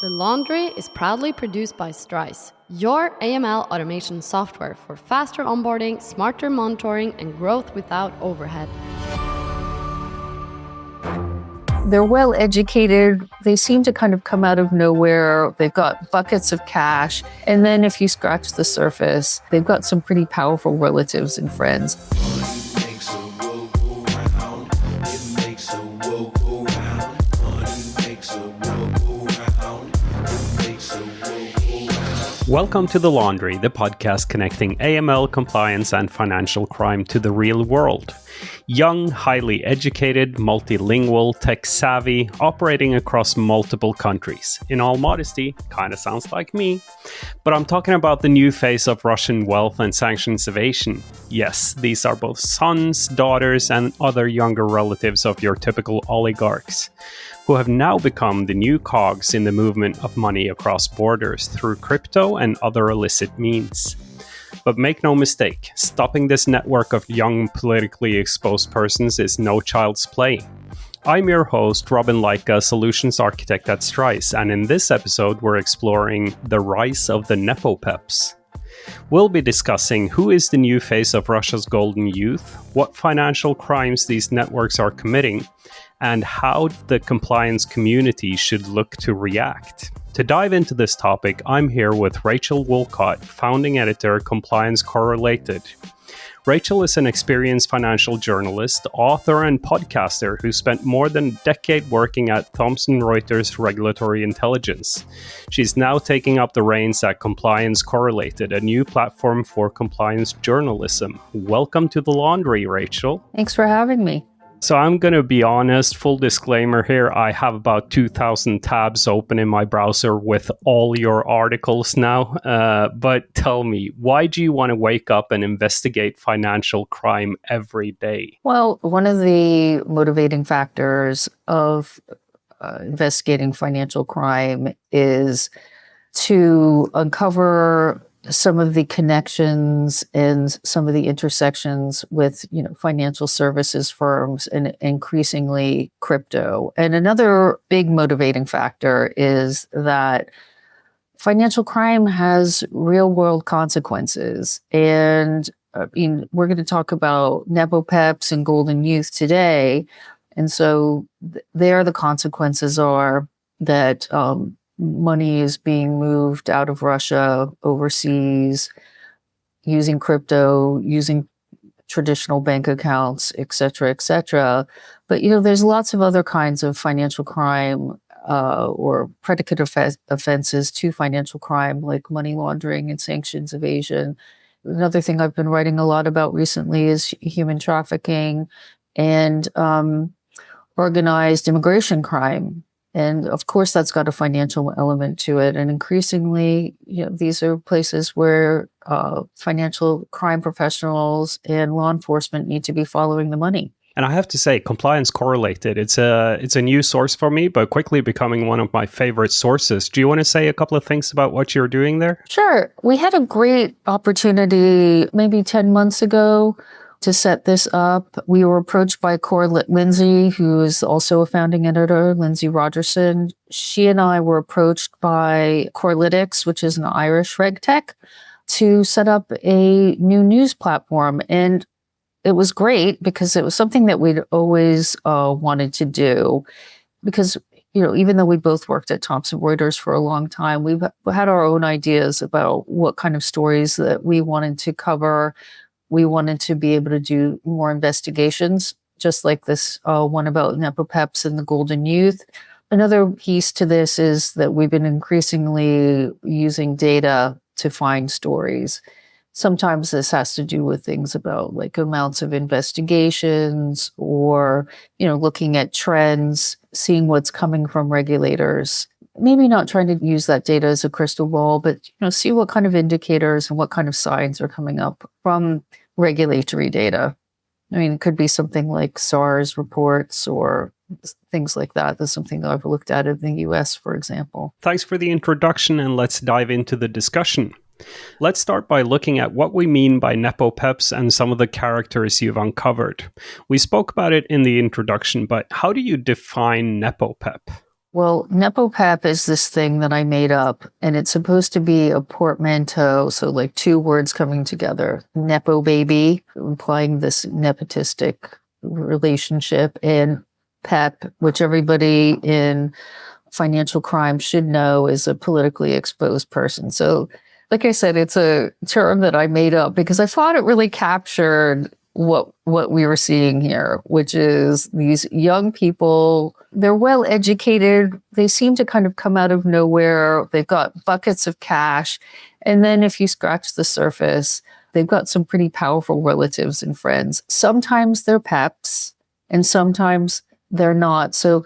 The Laundry is proudly produced by Strise, your AML automation software for faster onboarding, smarter monitoring, and growth without overhead. They're well educated. They seem to kind of come out of nowhere. They've got buckets of cash. And then if you scratch the surface, they've got some pretty powerful relatives and friends. Welcome to The Laundry, the podcast connecting AML, compliance, and financial crime to the real world. Young, highly educated, multilingual, tech-savvy, operating across multiple countries. In all modesty, kind of sounds like me. But I'm talking about the new face of Russian wealth and sanctions evasion. Yes, these are both sons, daughters, and other younger relatives of your typical oligarchs, who have now become the new cogs in the movement of money across borders through crypto and other illicit means. But make no mistake, stopping this network of young politically exposed persons is no child's play. I'm your host, Robin Lycka, Solutions Architect at Strise, and in this episode we're exploring the rise of the NepoPEPs. We'll be discussing who is the new face of Russia's golden youth, what financial crimes these networks are committing, and how the compliance community should look to react. To dive into this topic, I'm here with Rachel Wolcott, founding editor, Compliance Corylated. Rachel is an experienced financial journalist, author, and podcaster who spent more than a decade working at Thomson Reuters Regulatory Intelligence. She's now taking up the reins at Compliance Corylated, a new platform for compliance journalism. Welcome to The Laundry, Rachel. Thanks for having me. So I'm going to be honest, full disclaimer here, I have about 2,000 tabs open in my browser with all your articles now. But tell me, why do you want to wake up and investigate financial crime every day? Well, one of the motivating factors of investigating financial crime is to uncover some of the connections and some of the intersections with, financial services firms and increasingly crypto. And another big motivating factor is that financial crime has real world consequences. And we're going to talk about NepoPEPs and golden youth today. And so there the consequences are that money is being moved out of Russia overseas using crypto, using traditional bank accounts, et cetera, et cetera. But, there's lots of other kinds of financial crime or predicate offenses to financial crime, like money laundering and sanctions evasion. Another thing I've been writing a lot about recently is human trafficking and organized immigration crime. And of course, that's got a financial element to it. And increasingly, these are places where financial crime professionals and law enforcement need to be following the money. And I have to say, Compliance Corylated, it's a new source for me, but quickly becoming one of my favorite sources. Do you want to say a couple of things about what you're doing there? Sure. We had a great opportunity maybe 10 months ago to set this up. We were approached by Lindsay, who is also a founding editor, Lindsay Rogerson. She and I were approached by Corylytics, which is an Irish regtech, to set up a new news platform. And it was great because it was something that we'd always wanted to do. Because, even though we both worked at Thomson Reuters for a long time, we've had our own ideas about what kind of stories that we wanted to cover. We wanted to be able to do more investigations, just like this one about NepoPEPs and the golden youth. Another piece to this is that we've been increasingly using data to find stories. Sometimes this has to do with things about like amounts of investigations or, looking at trends, seeing what's coming from regulators. Maybe not trying to use that data as a crystal ball, but see what kind of indicators and what kind of signs are coming up from regulatory data. It could be something like SARS reports or things like that. That's something that I've looked at in the US, for example. Thanks for the introduction, and let's dive into the discussion. Let's start by looking at what we mean by NepoPEPs and some of the characters you've uncovered. We spoke about it in the introduction, but how do you define NepoPEP? Well, NepoPEP is this thing that I made up, and it's supposed to be a portmanteau, so like two words coming together. Nepo baby, implying this nepotistic relationship, and PEP, which everybody in financial crime should know is a politically exposed person. So, like I said, it's a term that I made up because I thought it really captured what we were seeing here, which is these young people. They're well educated. They seem to kind of come out of nowhere. They've got buckets of cash. And then if you scratch the surface, they've got some pretty powerful relatives and friends. Sometimes they're peps and sometimes they're not. So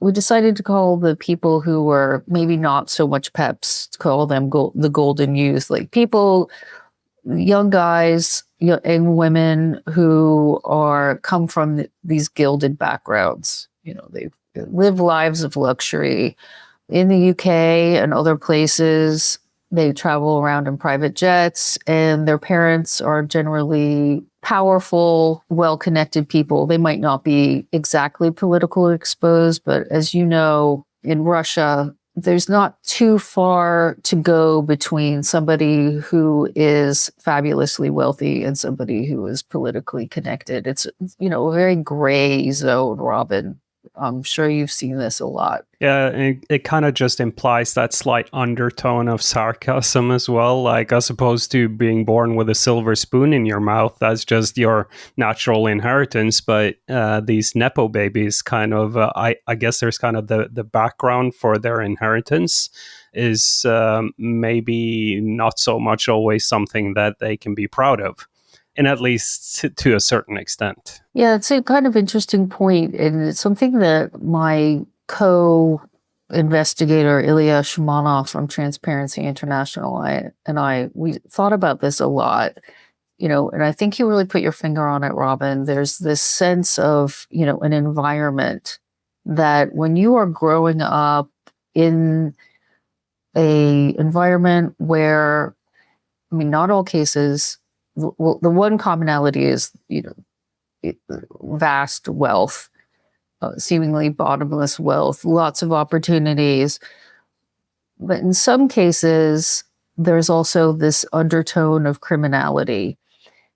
we decided to call the people who were maybe not so much peps, to call them the golden youth, like people, young guys and women who come from these gilded backgrounds. They live lives of luxury in the UK and other places. They travel around in private jets, and their parents are generally powerful, well-connected people. They might not be exactly politically exposed, but as you know, in Russia, there's not too far to go between somebody who is fabulously wealthy and somebody who is politically connected. It's, a very gray zone, Robin. I'm sure you've seen this a lot. Yeah, it kind of just implies that slight undertone of sarcasm as well. Like, as opposed to being born with a silver spoon in your mouth, that's just your natural inheritance. But these Nepo babies kind of, I guess there's kind of the background for their inheritance is maybe not so much always something that they can be proud of. And at least to a certain extent. Yeah, it's a kind of interesting point, and it's something that my co-investigator Ilya Shumanov from Transparency International we thought about this a lot, and I think you really put your finger on it, Robin. There's this sense of, an environment that when you are growing up in a environment where, not all cases. Well, the one commonality is, vast wealth, seemingly bottomless wealth, lots of opportunities. But in some cases, there's also this undertone of criminality.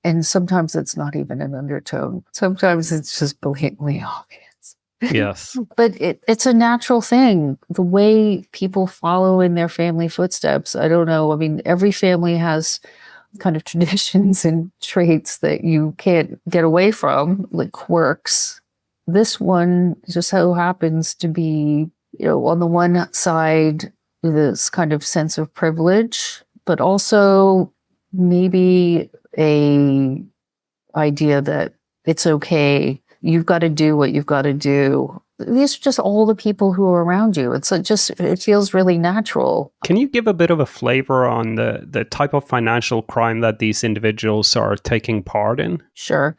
And sometimes it's not even an undertone. Sometimes it's just blatantly obvious. Yes. But it's a natural thing. The way people follow in their family footsteps, I don't know. Every family has kind of traditions and traits that you can't get away from, like quirks. This one just so happens to be, on the one side, this kind of sense of privilege, but also maybe a idea that it's okay. You've got to do what you've got to do. These are just all the people who are around you. It feels really natural. Can you give a bit of a flavor on the type of financial crime that these individuals are taking part in? Sure.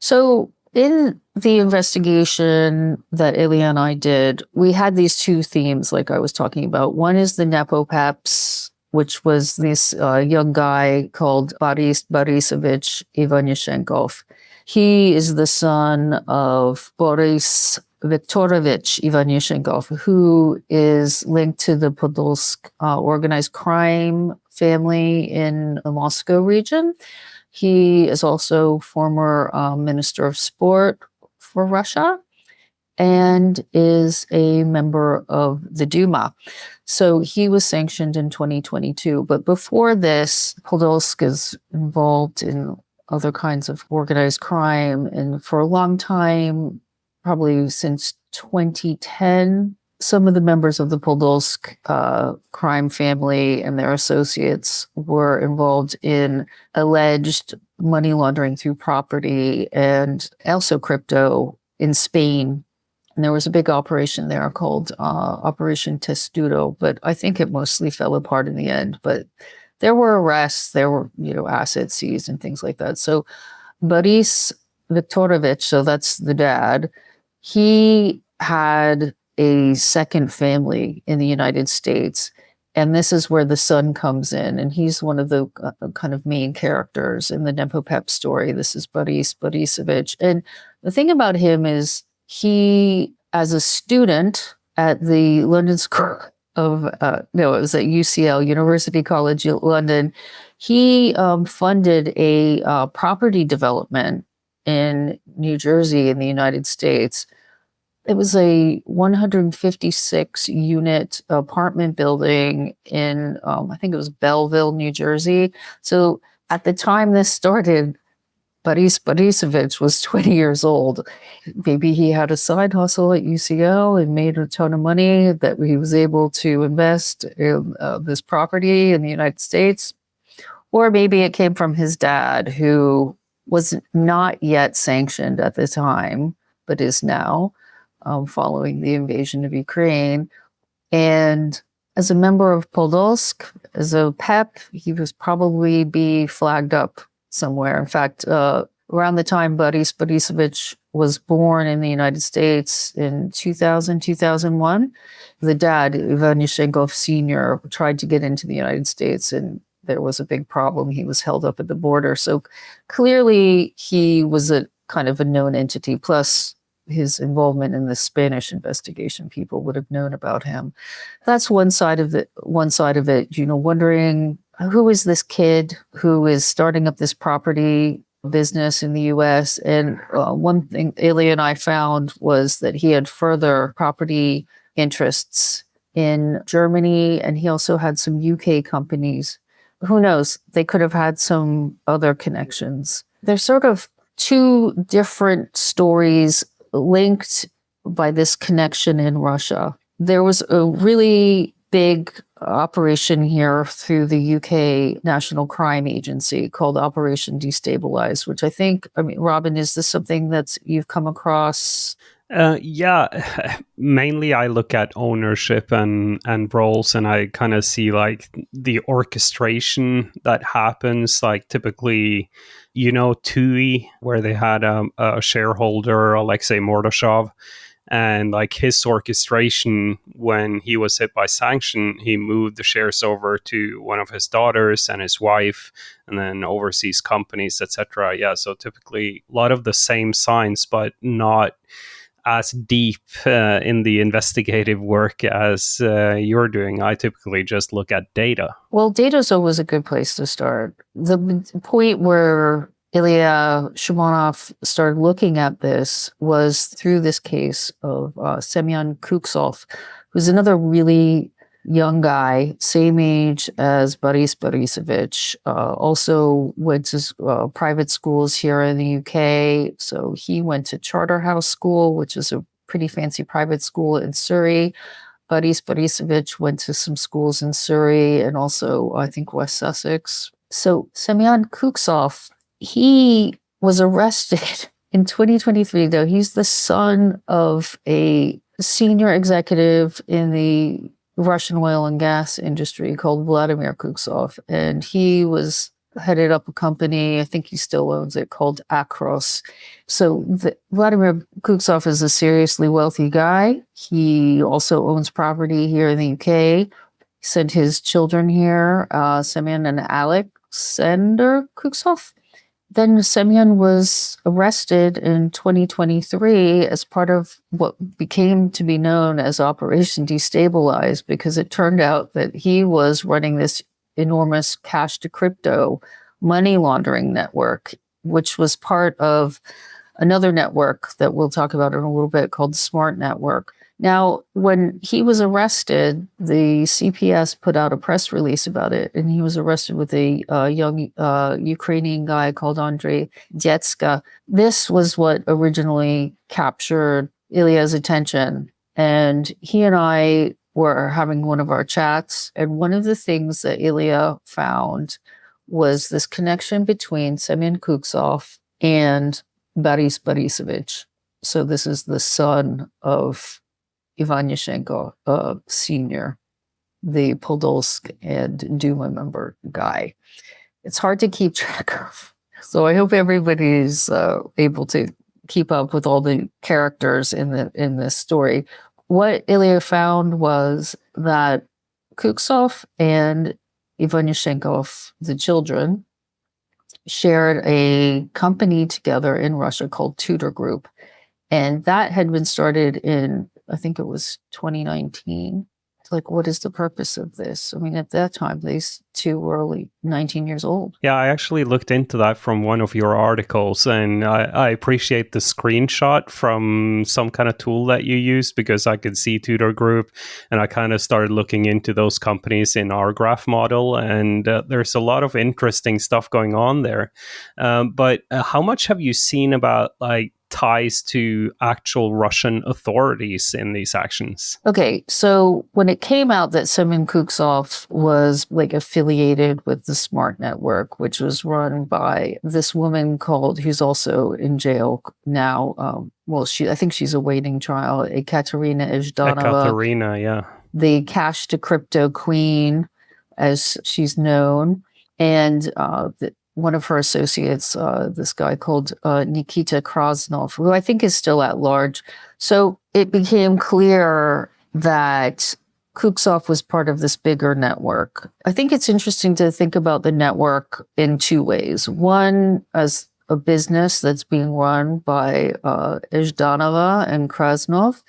So in the investigation that Ilya and I did, we had these two themes like I was talking about. One is the NepoPEPs, which was this young guy called Boris Borisovich Ivanyushenkov. He is the son of Boris Viktorovich Ivanyushenkov, who is linked to the Podolsk organized crime family in the Moscow region. He is also former Minister of Sport for Russia and is a member of the Duma. So he was sanctioned in 2022. But before this, Podolsk is involved in other kinds of organized crime. And for a long time, probably since 2010, some of the members of the Podolsk crime family and their associates were involved in alleged money laundering through property and also crypto in Spain. And there was a big operation there called Operation Testudo, but I think it mostly fell apart in the end. But there were arrests, there were, assets seized and things like that. So Boris Viktorovich, so that's the dad, he had a second family in the United States. And this is where the son comes in. And he's one of the kind of main characters in the NepoPEP story. This is Boris Borisovich. And the thing about him is he, as a student, at the London School of, no, it was at UCL, University College London. He funded a property development in New Jersey in the United States. It was a 156 unit apartment building in, I think it was Belleville, New Jersey. So at the time this started, Borisovich was 20 years old. Maybe he had a side hustle at UCL and made a ton of money that he was able to invest in this property in the United States. Or maybe it came from his dad, who was not yet sanctioned at the time, but is now, following the invasion of Ukraine. And as a member of Podolsk, as a PEP, he was probably be flagged up somewhere. In fact, around the time Borisovich was born in the United States in 2000, 2001, the dad, Ivan Yushchenkov Sr., tried to get into the United States, and there was a big problem. He was held up at the border. So clearly he was a kind of a known entity, plus his involvement in the Spanish investigation. People would have known about him. That's one side of it, wondering who is this kid who is starting up this property business in the US. And one thing Ilya and I found was that he had further property interests in Germany, and he also had some UK companies. Who knows? They could have had some other connections. There's sort of two different stories linked by this connection in Russia. There was a really big operation here through the UK National Crime Agency called Operation Destabilize, which I think, Robin, is this something that you've come across? Yeah, mainly I look at ownership and roles, and I kind of see like the orchestration that happens, like typically, TUI, where they had a shareholder, Alexei Mordashov, and like his orchestration when he was hit by sanction, he moved the shares over to one of his daughters and his wife, and then overseas companies, etc. Yeah, so typically a lot of the same signs, but not as deep in the investigative work as you're doing. I typically just look at data. Well, data is always a good place to start. The point where Ilya Shumanov started looking at this was through this case of Semyon Kuksov, who's another really young guy, same age as Boris Borisovich, also went to private schools here in the UK. So he went to Charterhouse School, which is a pretty fancy private school in Surrey. Boris Borisovich went to some schools in Surrey and also, I think, West Sussex. So Semyon Kuksov, he was arrested in 2023, though. He's the son of a senior executive in the Russian oil and gas industry called Vladimir Kuksov. And he was headed up a company, I think he still owns it, called Akros. So Vladimir Kuksov is a seriously wealthy guy. He also owns property here in the UK. He sent his children here, Semyon and Alexander Kuksov. Then Semyon was arrested in 2023 as part of what became to be known as Operation Destabilize, because it turned out that he was running this enormous cash to crypto money laundering network, which was part of another network that we'll talk about in a little bit called Smart Network. Now, when he was arrested, the CPS put out a press release about it, and he was arrested with a young Ukrainian guy called Andrei Detska. This was what originally captured Ilya's attention, and he and I were having one of our chats, and one of the things that Ilya found was this connection between Semyon Kuksov and Boris Borisovich. So this is the son of Ivan Yushchenko Sr., the Podolsk and Duma member guy. It's hard to keep track of. So I hope everybody's able to keep up with all the characters in this story. What Ilya found was that Kuksov and Ivan Yushchenko, the children, shared a company together in Russia called Tudor Group. And that had been started in I think it was 2019. It's like, what is the purpose of this? I mean, at that time, these two were only 19 years old. Yeah, I actually looked into that from one of your articles, and I appreciate the screenshot from some kind of tool that you use, because I could see Tudor Group, and I kind of started looking into those companies in our graph model, and there's a lot of interesting stuff going on there. But how much have you seen about like ties to actual Russian authorities in these actions? Okay, so when it came out that Semyon Kuksov was like affiliated with the Smart Network, which was run by this woman who's also in jail now. I think she's awaiting trial, Ekaterina Ezhdanova. Ekaterina, yeah. The cash to crypto queen, as she's known. And one of her associates, this guy called Nikita Krasnov, who I think is still at large. So it became clear that Kuksov was part of this bigger network. I think it's interesting to think about the network in two ways. One, as a business that's being run by Ezhdanova and Krasnov,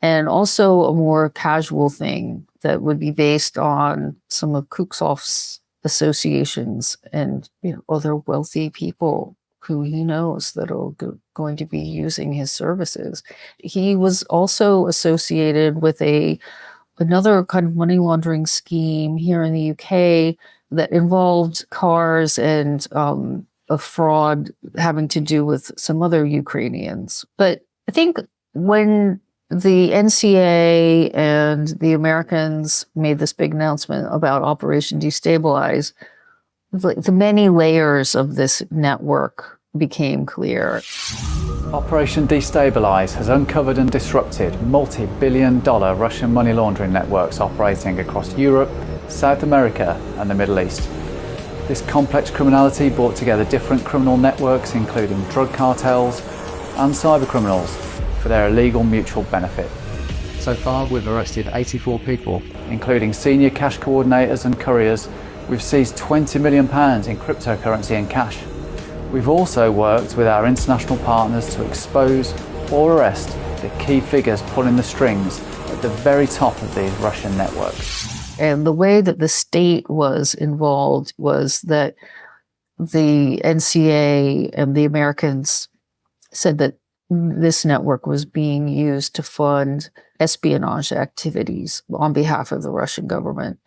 and also a more casual thing that would be based on some of Kuksov's associations and other wealthy people who he knows that are going to be using his services. He was also associated with another kind of money laundering scheme here in the UK that involved cars and a fraud having to do with some other Ukrainians. But I think when the NCA and the Americans made this big announcement about Operation Destabilize, the many layers of this network became clear. Operation Destabilize has uncovered and disrupted multi-billion-dollar Russian money laundering networks operating across Europe, South America and the Middle East. This complex criminality brought together different criminal networks, including drug cartels and cyber criminals, for their illegal mutual benefit. So far, we've arrested 84 people, including senior cash coordinators and couriers. We've seized £20 million in cryptocurrency and cash. We've also worked with our international partners to expose or arrest the key figures pulling the strings at the very top of these Russian networks. And the way that the state was involved was that the NCA and the Americans said that this network was being used to fund espionage activities on behalf of the Russian government.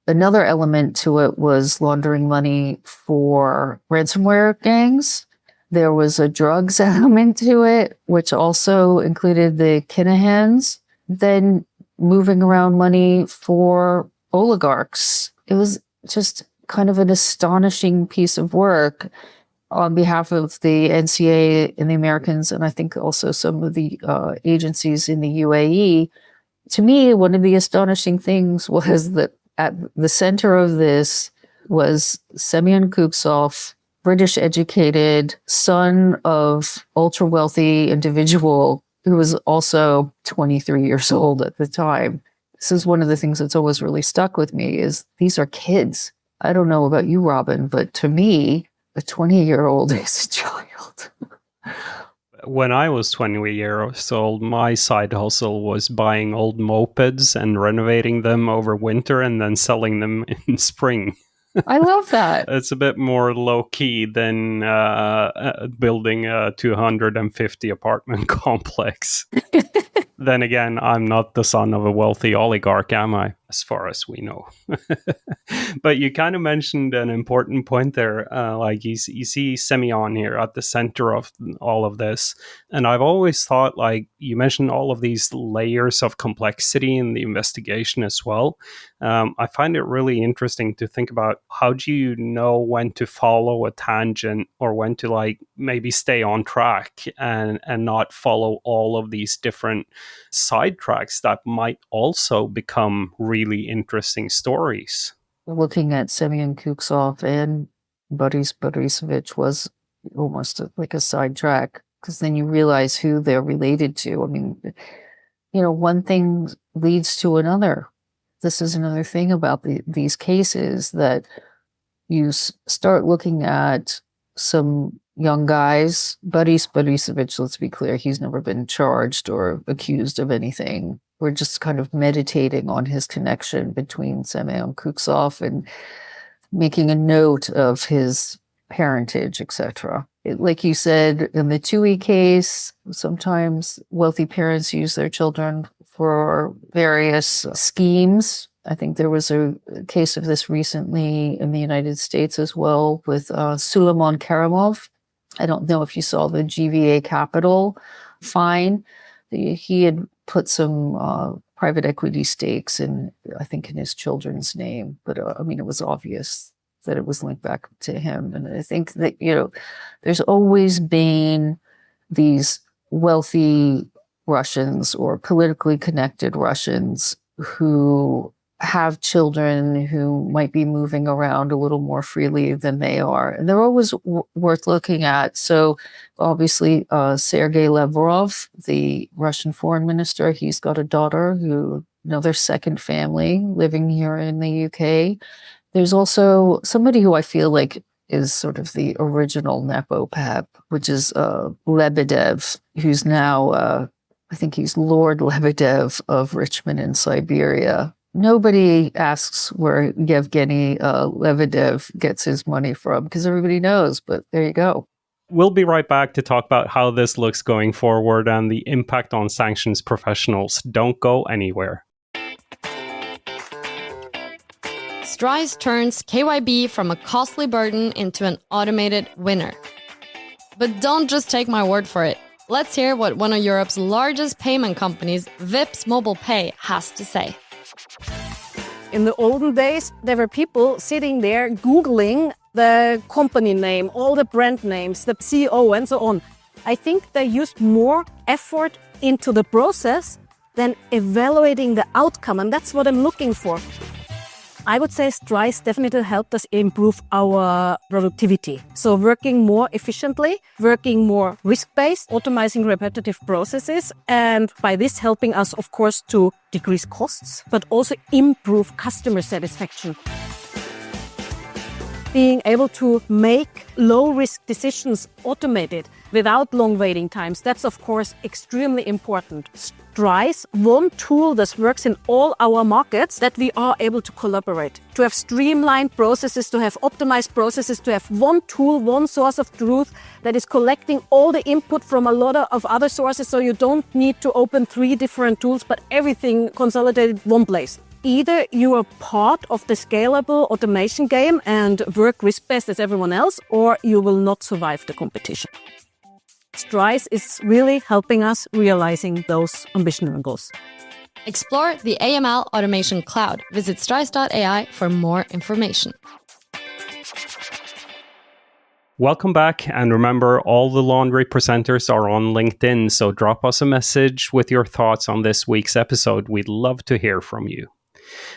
Another element to it was laundering money for ransomware gangs. There was a drugs element to it, which also included the Kinahans. Then moving around money for oligarchs. It was just kind of an astonishing piece of work on behalf of the NCA and the Americans, and I think also some of the agencies in the UAE. To me, one of the astonishing things was that at the center of this was Semyon Kuksov, British educated, son of ultra-wealthy individual who was also 23 years old at the time. This is one of the things that's always really stuck with me is these are kids. I don't know about you, Robin, but to me, a 20-year-old is a child. When I was 20 years old, my side hustle was buying old mopeds and renovating them over winter and then selling them in spring. I love that. It's a bit more low-key than building a 250 apartment complex. Then again, I'm not the son of a wealthy oligarch, am I? As far as we know. But you kind of mentioned an important point there. Like you see Semyon here at the center of all of this. And I've always thought, like, you mentioned all of these layers of complexity in the investigation as well. I find it really interesting to think about how do you know when to follow a tangent or when to like maybe stay on track and not follow all of these different sidetracks that might also become really interesting stories. Looking at Semyon Kuksov and Boris Borisovich was almost like a sidetrack because then you realize who they're related to. I mean, one thing leads to another. This is another thing about these cases that you start looking at some young guys. Boris Borisovich, let's be clear, he's never been charged or accused of anything. were just kind of meditating on his connection between Semyon Kuksov and making a note of his parentage, etc. Like you said, in the TUI case, sometimes wealthy parents use their children for various schemes. I think there was a case of this recently in the United States as well with Suleiman Karimov. I don't know if you saw the GVA Capital fine. He had put some private equity stakes in, I think, in his children's name. But I mean, it was obvious that it was linked back to him. And I think that, there's always been these wealthy Russians or politically connected Russians who have children who might be moving around a little more freely than they are. And they're always worth looking at. So obviously, Sergei Lavrov, the Russian foreign minister, he's got a daughter who, their second family living here in the UK. There's also somebody who I feel like is sort of the original NepoPEP, which is Lebedev, who's now, I think he's Lord Lebedev of Richmond in Siberia. Nobody asks where Yevgeny Lebedev gets his money from because everybody knows, but there you go. We'll be right back to talk about how this looks going forward and the impact on sanctions professionals. Don't go anywhere. Strise turns KYB from a costly burden into an automated winner. But don't just take my word for it. Let's hear what one of Europe's largest payment companies, Vipps Mobile Pay, has to say. In the olden days, there were people sitting there Googling the company name, all the brand names, the CEO and so on. I think they used more effort into the process than evaluating the outcome, and that's what I'm looking for. I would say Strise definitely helped us improve our productivity. So working more efficiently, working more risk-based, automating repetitive processes, and by this helping us, of course, to decrease costs, but also improve customer satisfaction. Being able to make low-risk decisions automated without long waiting times, that's of course extremely important. Strise, one tool that works in all our markets, that we are able to collaborate, to have streamlined processes, to have optimized processes, to have one tool, one source of truth that is collecting all the input from a lot of other sources, so you don't need to open 3 different tools, but everything consolidated one place. Either you are part of the scalable automation game and work risk-based as everyone else, or you will not survive the competition. Strise is really helping us realizing those ambitions and goals. Explore the AML Automation Cloud. Visit strise.ai for more information. Welcome back, and remember, all the laundry presenters are on LinkedIn, so drop us a message with your thoughts on this week's episode. We'd love to hear from you.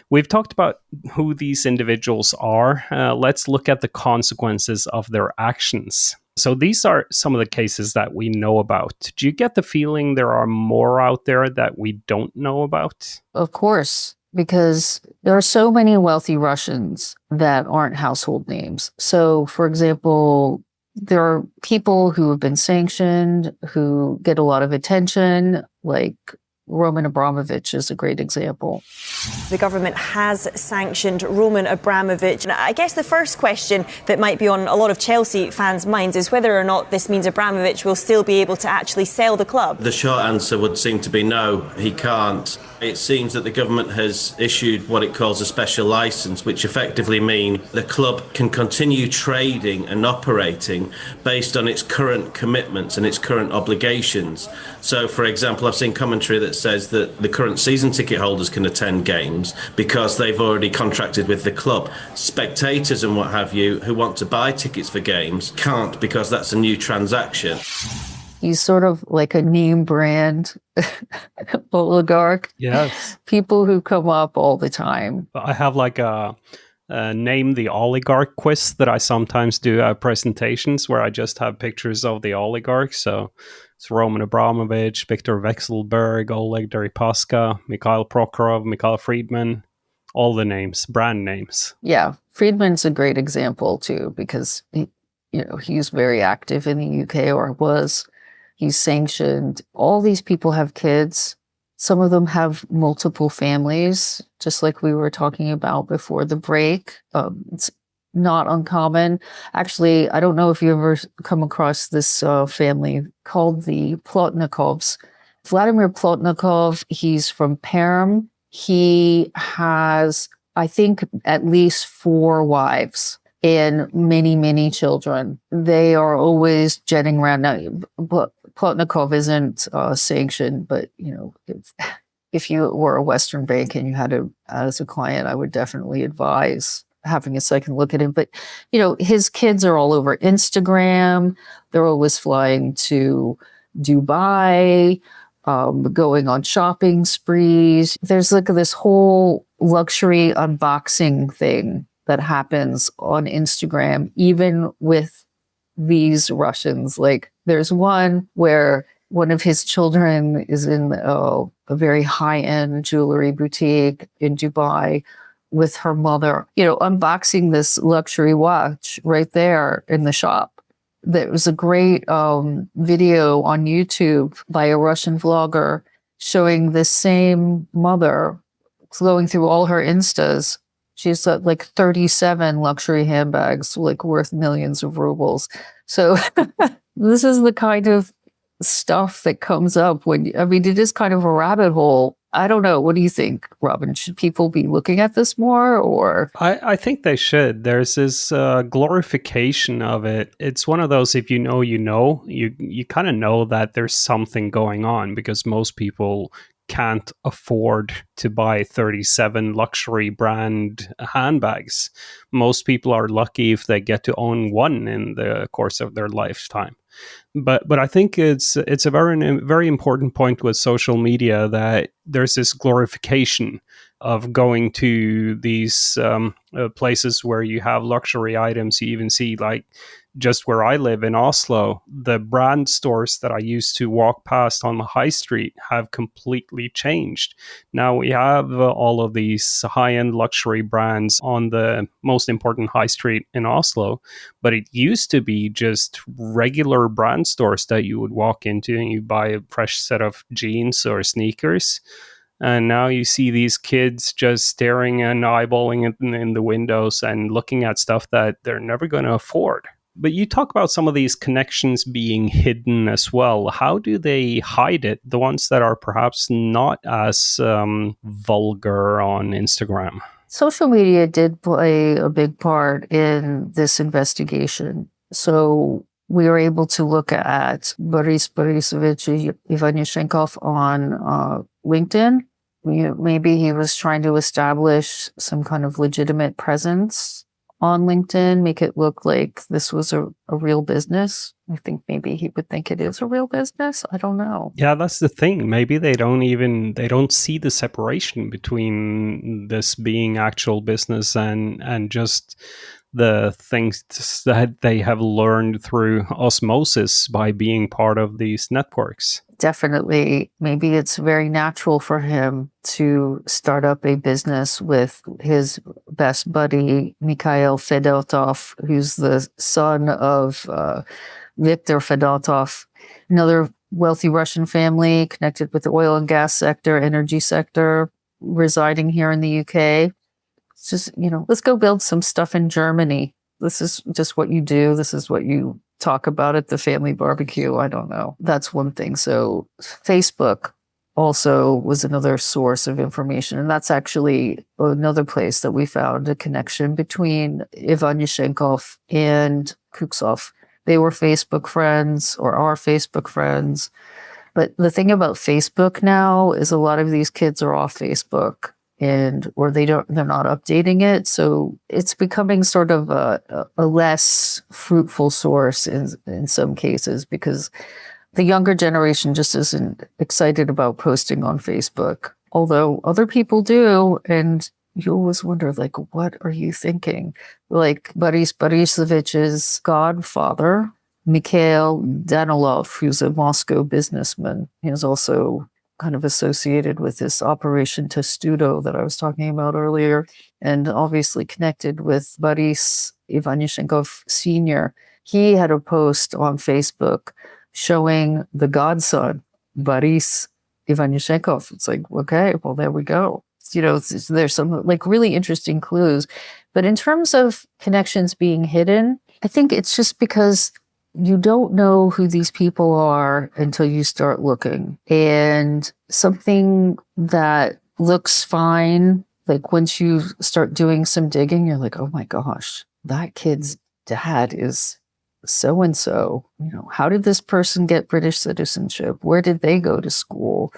We've talked about who these individuals are. Let's look at the consequences of their actions. So these are some of the cases that we know about. Do you get the feeling there are more out there that we don't know about? Of course, because there are so many wealthy Russians that aren't household names. So, for example, there are people who have been sanctioned, who get a lot of attention, like Roman Abramovich is a great example. The government has sanctioned Roman Abramovich. And I guess the first question that might be on a lot of Chelsea fans' minds is whether or not this means Abramovich will still be able to actually sell the club. The short answer would seem to be no, he can't. It seems that the government has issued what it calls a special licence, which effectively mean the club can continue trading and operating based on its current commitments and its current obligations. So, for example, I've seen commentary that says that the current season ticket holders can attend games because they've already contracted with the club. Spectators and what have you who want to buy tickets for games can't because that's a new transaction. He's sort of like a name brand oligarch. Yes. People who come up all the time. I have like a name the oligarch quiz that I sometimes do at presentations where I just have pictures of the oligarchs. So it's Roman Abramovich, Viktor Vekselberg, Oleg Deripaska, Mikhail Prokhorov, Mikhail Friedman, all the names, brand names. Yeah, Friedman's a great example too, because he's very active in the UK, or was. He's sanctioned. All these people have kids. Some of them have multiple families, just like we were talking about before the break. It's not uncommon. Actually, I don't know if you ever come across this family called the Plotnikovs. Vladimir Plotnikov, he's from Perm. He has, I think, at least 4 wives and many, many children. They are always jetting around. Now, Plotnikov isn't sanctioned, but if you were a Western bank and you had him as a client, I would definitely advise having a second look at him. But his kids are all over Instagram. They're always flying to Dubai, going on shopping sprees. There's like this whole luxury unboxing thing that happens on Instagram, even with these Russians. Like there's one where one of his children is in a very high-end jewelry boutique in Dubai with her mother, unboxing this luxury watch right there in the shop. There was a great video on YouTube by a Russian vlogger showing this same mother going through all her Instas. She's got like 37 luxury handbags, like worth millions of rubles. So this is the kind of stuff that comes up it is kind of a rabbit hole. I don't know. What do you think, Robin? Should people be looking at this more, or? I think they should. There's this glorification of it. It's one of those, if you know, you kind of know that there's something going on, because most people can't afford to buy 37 luxury brand handbags. Most people are lucky if they get to own one in the course of their lifetime. But I think it's a very important point with social media, that there's this glorification of going to these places where you have luxury items. You even see, like, just where I live in Oslo, the brand stores that I used to walk past on the high street have completely changed. Now we have all of these high-end luxury brands on the most important high street in Oslo, but it used to be just regular brand stores that you would walk into and you buy a fresh set of jeans or sneakers. And now you see these kids just staring and eyeballing in the windows and looking at stuff that they're never going to afford. But you talk about some of these connections being hidden as well. How do they hide it? The ones that are perhaps not as vulgar on Instagram. Social media did play a big part in this investigation. So we were able to look at Boris Borisovich Ivanushenkov on LinkedIn. Maybe he was trying to establish some kind of legitimate presence on LinkedIn, make it look like this was a real business. I think maybe he would think it is a real business. I don't know. Yeah, that's the thing. Maybe they don't see the separation between this being actual business and just the things that they have learned through osmosis by being part of these networks. Definitely. Maybe it's very natural for him to start up a business with his best buddy, Mikhail Fedotov, who's the son of Viktor Fedotov, another wealthy Russian family connected with the oil and gas sector, energy sector, residing here in the UK. It's just, let's go build some stuff in Germany. This is just what you do. This is what you talk about at the family barbecue. I don't know. That's one thing. So Facebook also was another source of information. And that's actually another place that we found a connection between Ivanushenkov and Kuksov. They were Facebook friends, or are Facebook friends. But the thing about Facebook now is a lot of these kids are off Facebook, or they're not updating it. So it's becoming sort of a less fruitful source in some cases, because the younger generation just isn't excited about posting on Facebook, although other people do. And you always wonder, like, what are you thinking? Like Boris Borisovich's godfather, Mikhail Danilov, who's a Moscow businessman, he is also kind of associated with this Operation Testudo that I was talking about earlier, and obviously connected with Boris Ivanushenkov Sr. He had a post on Facebook showing the godson, Boris, Ivanishenkov. It's like, okay, well, there we go. There's some like really interesting clues. But in terms of connections being hidden, I think it's just because you don't know who these people are until you start looking. And something that looks fine, like once you start doing some digging, you're like, oh my gosh, that kid's dad is so-and-so. How did this person get British citizenship? Where did they go to school?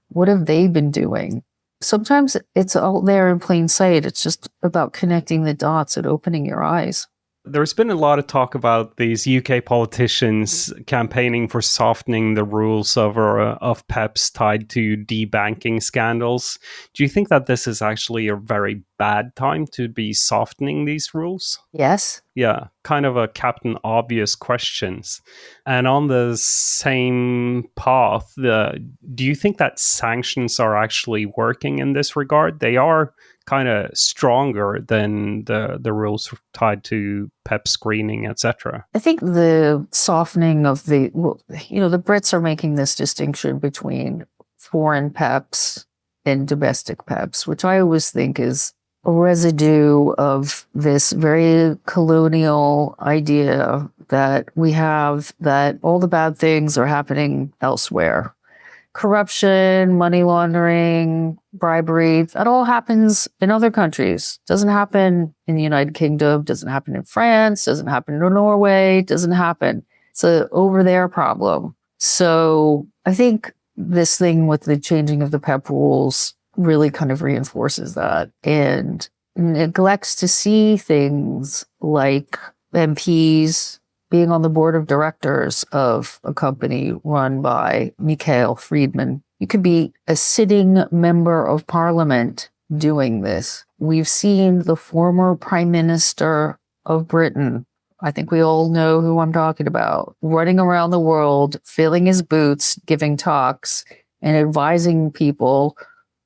What have they been doing? Sometimes it's all there in plain sight. It's just about connecting the dots and opening your eyes. There's been a lot of talk about these UK politicians campaigning for softening the rules of PEPs tied to debanking scandals. Do you think that this is actually a very bad time to be softening these rules? Yes. Yeah, kind of a Captain Obvious questions. And on the same path, do you think that sanctions are actually working in this regard? They are kind of stronger than the rules tied to PEP screening, etc. I think the softening of the Brits are making this distinction between foreign PEPs and domestic PEPs, which I always think is a residue of this very colonial idea that we have that all the bad things are happening elsewhere. Corruption, money laundering, bribery, that all happens in other countries. Doesn't happen in the United Kingdom, doesn't happen in France, doesn't happen in Norway, doesn't happen. It's an over there problem. So I think this thing with the changing of the PEP rules really kind of reinforces that and neglects to see things like MPs being on the board of directors of a company run by Mikhail Friedman. You could be a sitting member of parliament doing this. We've seen the former prime minister of Britain, I think we all know who I'm talking about, running around the world, filling his boots, giving talks, and advising people.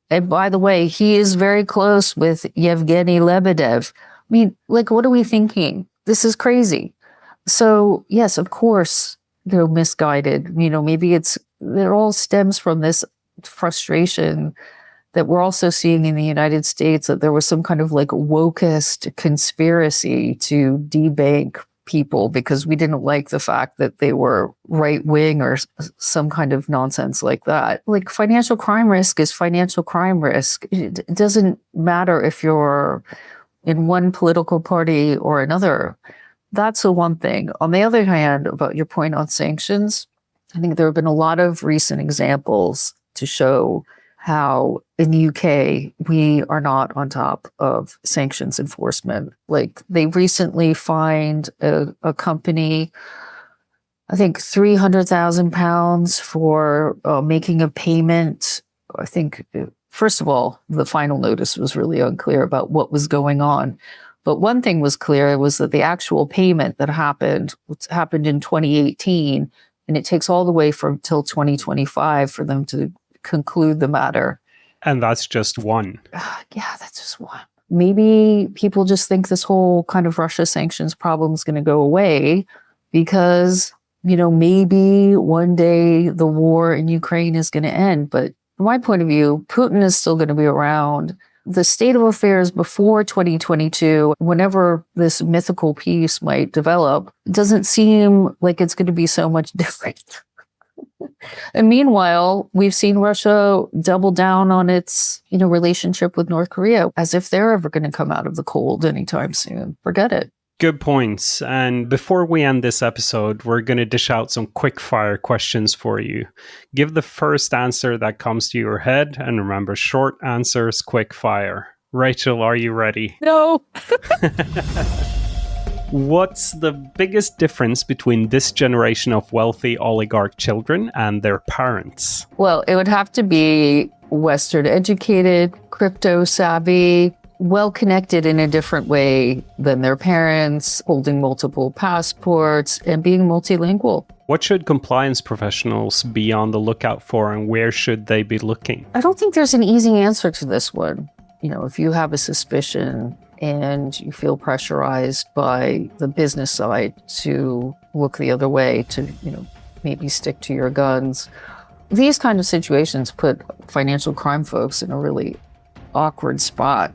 And by the way, he is very close with Yevgeny Lebedev. I mean, like, what are we thinking? This is crazy. So yes, of course, misguided. Maybe it all stems from this frustration that we're also seeing in the United States, that there was some kind of like wokest conspiracy to debank people because we didn't like the fact that they were right wing or some kind of nonsense like that. Like, financial crime risk is financial crime risk. It doesn't matter if you're in one political party or another. That's the one thing. On the other hand, about your point on sanctions, I think there have been a lot of recent examples to show how in the UK, we are not on top of sanctions enforcement. Like, they recently fined a company, I think £300,000 for making a payment. I think, first of all, the final notice was really unclear about what was going on. But one thing was clear, was that the actual payment that happened in 2018, and it takes all the way till 2025 for them to conclude the matter. And that's just one. Yeah, that's just one. Maybe people just think this whole kind of Russia sanctions problem is going to go away because, maybe one day the war in Ukraine is going to end. But from my point of view, Putin is still going to be around. The state of affairs before 2022, whenever this mythical peace might develop, doesn't seem like it's going to be so much different. And meanwhile, we've seen Russia double down on its, relationship with North Korea, as if they're ever going to come out of the cold anytime soon. Forget it. Good points. And before we end this episode, we're going to dish out some quick fire questions for you. Give the first answer that comes to your head, and remember, short answers, quick fire. Rachel, are you ready? No. What's the biggest difference between this generation of wealthy oligarch children and their parents? Well, it would have to be Western educated, crypto savvy, well-connected in a different way than their parents, holding multiple passports, and being multilingual. What should compliance professionals be on the lookout for, and where should they be looking? I don't think there's an easy answer to this one. If you have a suspicion and you feel pressurized by the business side to look the other way, to, maybe stick to your guns, These kind of situations put financial crime folks in a really awkward spot.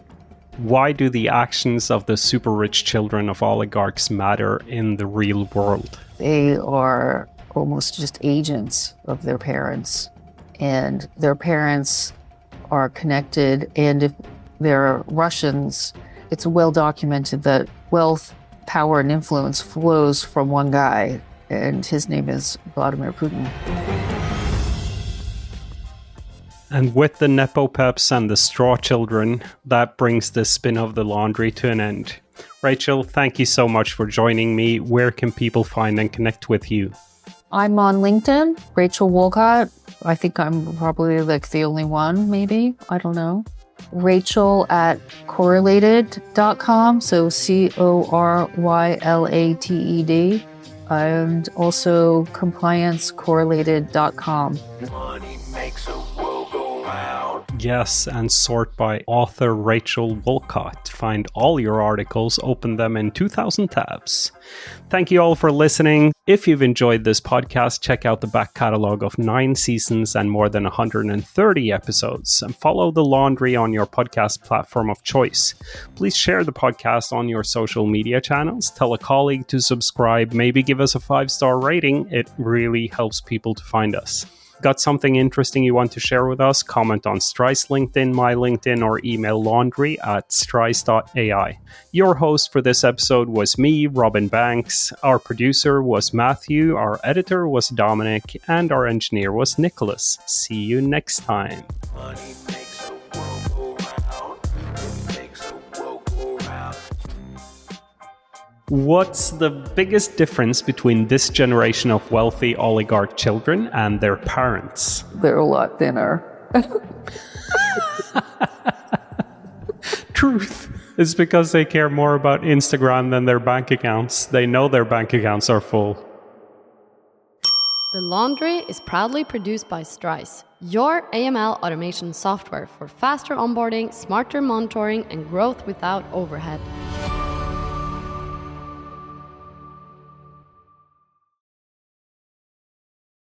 Why do the actions of the super rich children of oligarchs matter in the real world? They are almost just agents of their parents, and their parents are connected. And if they're Russians, it's well documented that wealth, power, and influence flows from one guy, and his name is Vladimir Putin. And with the NepoPEPs and the straw children, that brings this spin of the laundry to an end. Rachel, thank you so much for joining me. Where can people find and connect with you? I'm on LinkedIn, Rachel Wolcott. I think I'm probably like the only one, maybe. I don't know. Rachel at Corylated.com, so Corylated, and also Compliance Corylated.com. Money makes a world go round. Yes, and sort by author Rachel Wolcott. Find all your articles, open them in 2,000 tabs. Thank you all for listening. If you've enjoyed this podcast, check out the back catalog of 9 seasons and more than 130 episodes, and follow The Laundry on your podcast platform of choice. Please share the podcast on your social media channels, tell a colleague to subscribe, maybe give us a 5-star rating. It really helps people to find us. Got something interesting you want to share with us? Comment on Strise LinkedIn, my LinkedIn, or email laundry@strise.ai. Your host for this episode was me, Robin Banks. Our producer was Matthew, our editor was Dominic, and our engineer was Nicholas. See you next time. Money makes a world go round. Makes a world go round. What's the biggest difference between this generation of wealthy oligarch children and their parents? They're a lot thinner. Truth. It's because they care more about Instagram than their bank accounts. They know their bank accounts are full. The Laundry is proudly produced by Strise, your AML automation software for faster onboarding, smarter monitoring, and growth without overhead.